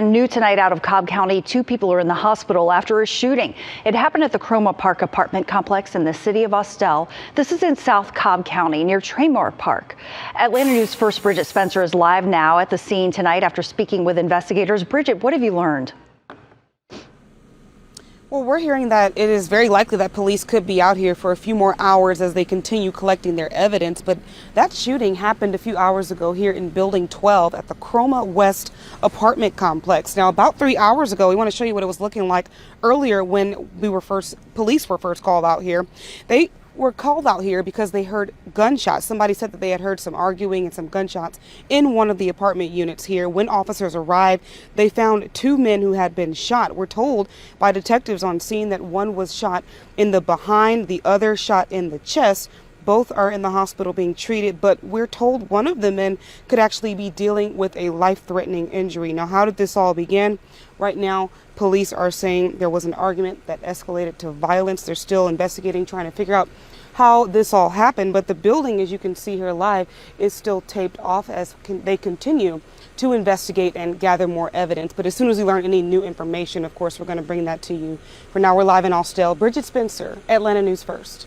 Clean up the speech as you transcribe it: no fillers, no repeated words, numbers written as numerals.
New tonight out of Cobb County, 2 people are in the hospital after a shooting. It happened at the Chroma Park apartment complex in the city of Austell. This is in South Cobb County near Traymore Park. Atlanta News First Bridget Spencer is live now at the scene tonight after speaking with investigators. Bridget, what have you learned? Well, we're hearing that it is very likely that police could be out here for a few more hours as they continue collecting their evidence. But that shooting happened a few hours ago here in Building 12 at the Chroma West apartment complex. Now, about 3 hours ago, we want to show you what it was looking like earlier when police were first called out here. They were called out here because they heard gunshots. Somebody said that they had heard some arguing and some gunshots in one of the apartment units here. When officers arrived, they found 2 men who had been shot. We're told by detectives on scene that one was shot in the behind, the other shot in the chest. Both are in the hospital being treated, but we're told one of the men could actually be dealing with a life-threatening injury. Now, how did this all begin? Right now, police are saying there was an argument that escalated to violence. They're still investigating, trying to figure out how this all happened. But the building, as you can see here live, is still taped off as they continue to investigate and gather more evidence. But as soon as we learn any new information, of course, we're going to bring that to you. For now, we're live in Austell. Bridget Spencer, Atlanta News First.